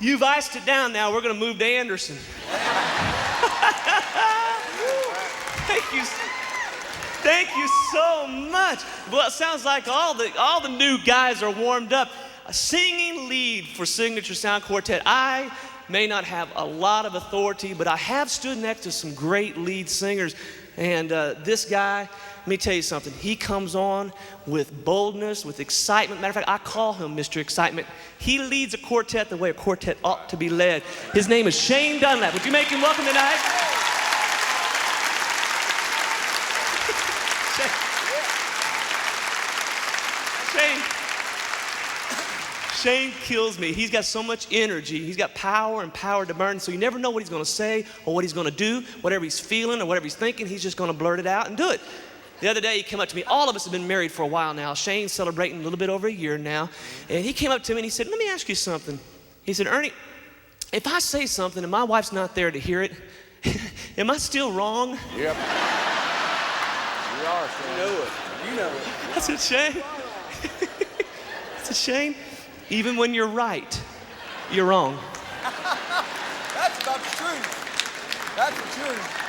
You've iced it down now. We're going to move to Anderson. Thank you so much. Well, it sounds like all the new guys are warmed up. A singing lead for Signature Sound Quartet. I may not have a lot of authority, but I have stood next to some great lead singers. And this guy, let me tell you something. He comes on with boldness, with excitement. Matter of fact, I call him Mr. Excitement. He leads a quartet the way a quartet ought to be led. His name is Shane Dunlap. Would you make him welcome tonight? Shane kills me. He's got so much energy. He's got power and power to burn. So you never know what he's going to say or what he's going to do. Whatever he's feeling or whatever he's thinking, he's just going to blurt it out and do it. The other day he came up to me. All of us have been married for a while now. Shane's celebrating a little bit over a year now. And he came up to me and he said, let me ask you something. He said, Ernie, if I say something and my wife's not there to hear it, am I still wrong? Yep. You are, Shane. You know it. You know it. I said, Shane. I said, Shane, even when you're right, you're wrong. That's about the truth. That's the truth.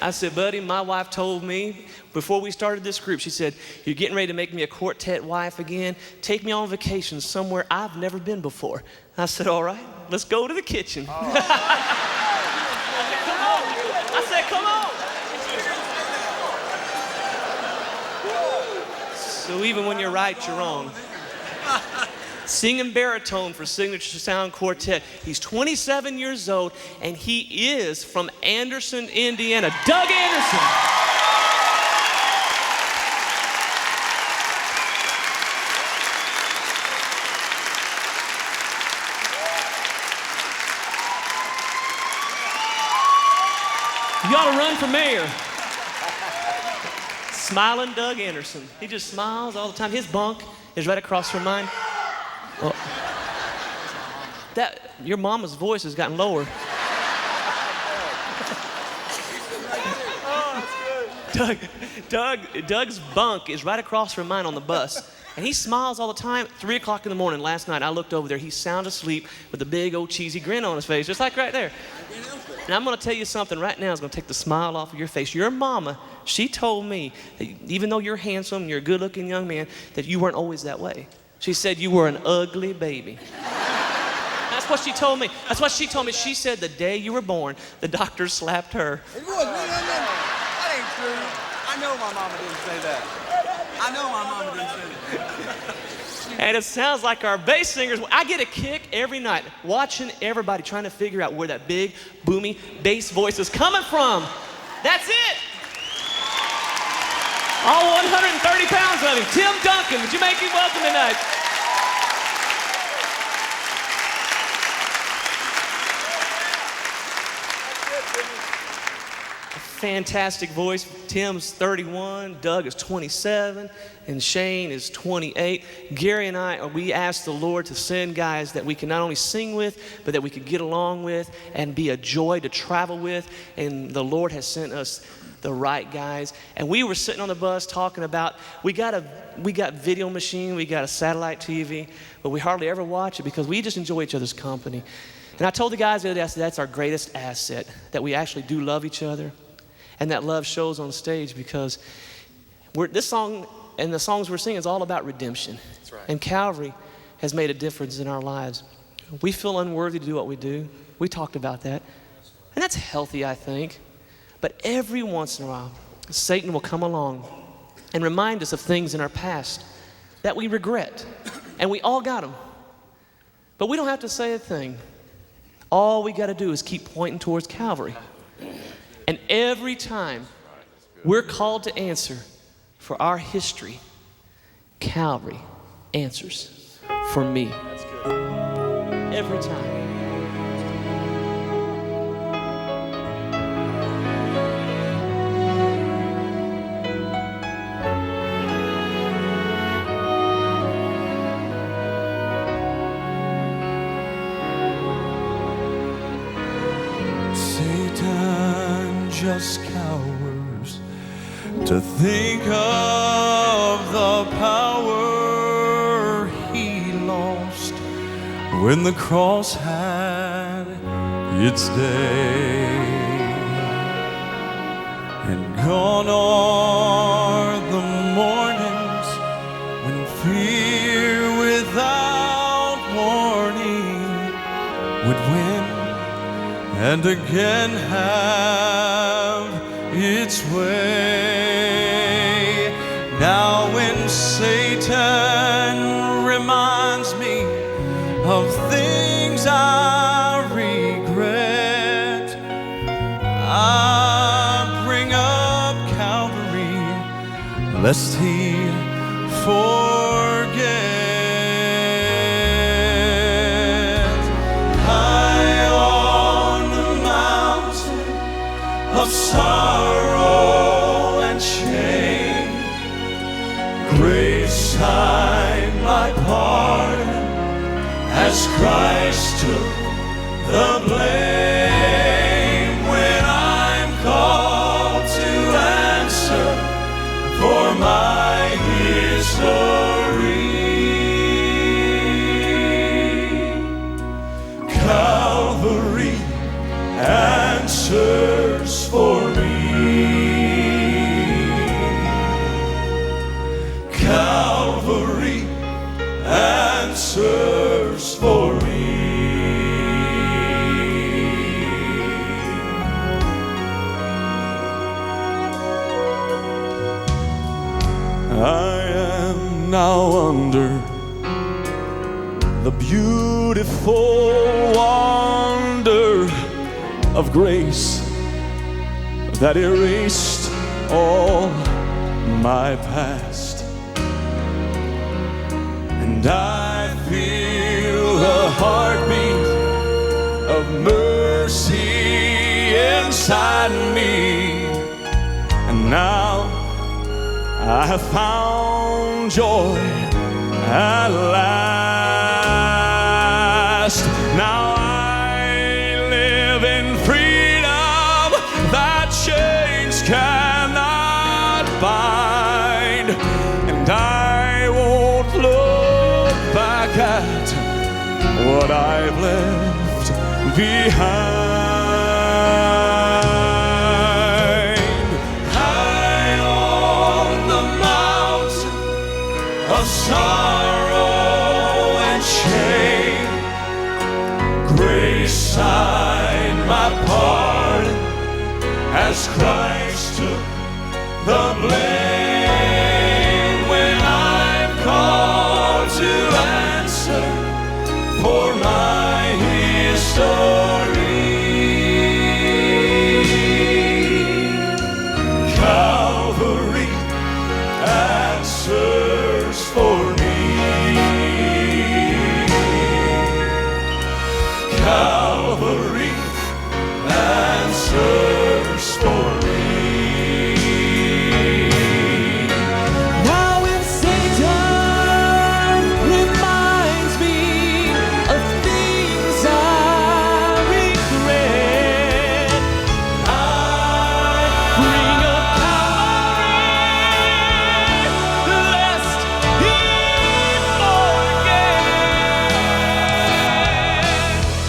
I said, buddy, my wife told me before we started this group, she said, you're getting ready to make me a quartet wife again. Take me on vacation somewhere I've never been before. I said, all right, let's go to the kitchen. Oh. I said, come on. So even when you're right, you're wrong. Singing baritone for Signature Sound Quartet. He's 27 years old, and he is from Anderson, Indiana. Doug Anderson. You ought to run for mayor. Smiling Doug Anderson. He just smiles all the time. His bunk is right across from mine. Well, your mama's voice has gotten lower. Doug's bunk is right across from mine on the bus. And he smiles all the time. 3 o'clock in the morning last night, I looked over there. He's sound asleep with a big old cheesy grin on his face, just like right there. And I'm going to tell you something right now. It's going to take the smile off of your face. Your mama, she told me that even though you're handsome, you're a good-looking young man, that you weren't always that way. She said you were an ugly baby. That's what she told me. That's what she told me. She said the day you were born, the doctor slapped her. It was me. That ain't true. I know my mama didn't say that. I know my mama didn't say that. And it sounds like our bass singers, I get a kick every night watching everybody trying to figure out where that big, boomy bass voice is coming from. That's it. All 130 pounds of him. Tim Duncan, would you make him welcome tonight? Fantastic voice. Tim's 31, Doug is 27, and Shane is 28. Gary and we asked the Lord to send guys that we can not only sing with, but that we could get along with and be a joy to travel with. And the Lord has sent us the right guys. And we were sitting on the bus talking about, we got video machine, we got a satellite TV, but we hardly ever watch it because we just enjoy each other's company. And I told the guys the other day, I said, that's our greatest asset, that we actually do love each other. And that love shows on stage because this song and the songs we're singing is all about redemption. That's right. And Calvary has made a difference in our lives. We feel unworthy to do what we do. We talked about that. And that's healthy, I think. But every once in a while, Satan will come along and remind us of things in our past that we regret. And we all got them. But we don't have to say a thing. All we got to do is keep pointing towards Calvary. And every time we're called to answer for our history, Calvary answers for me. That's good. Every time. Just cowers to think of the power he lost when the cross had its day, and gone are the mornings when fear without warning would win and again have its way. Now when Satan reminds me of things I regret, I bring up Calvary lest he forget. High on the mountain of sorrow and shame, grace signed my pardon as Christ took the blame. When I'm called to answer for my history, Calvary answers for me. Calvary answers for me. I am now under the beautiful wonder of grace that erased all my past, and I feel the heartbeat of mercy inside me. And now I have found joy at last. Now I live in freedom that chains cannot bind, and I won't look back at what I've left behind. High on the mountain of sorrow and shame, grace signed my pardon as Christ took the blame. When I'm called to answer for my history, Calvary answers for me. Calvary answers for me. Now when Satan reminds me of things I regret, I bring up Calvary lest he forget.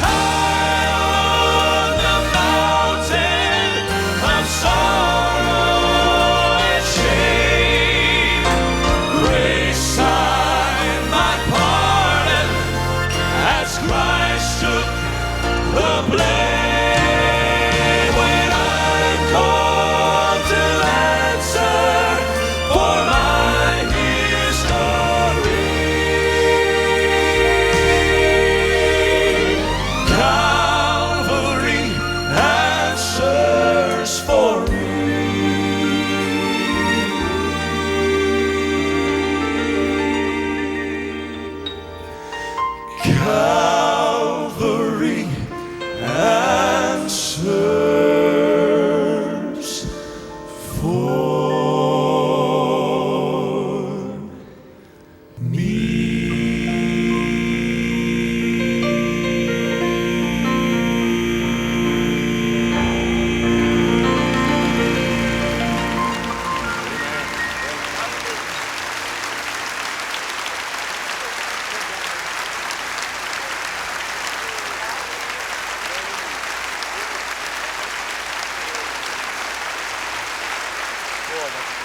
High on the mountain of sorrow and shame, grace signed my pardon as Christ took the blame. When I'm called to answer for my history, Calvary answers for me. Calvary answers for me. Boy, that's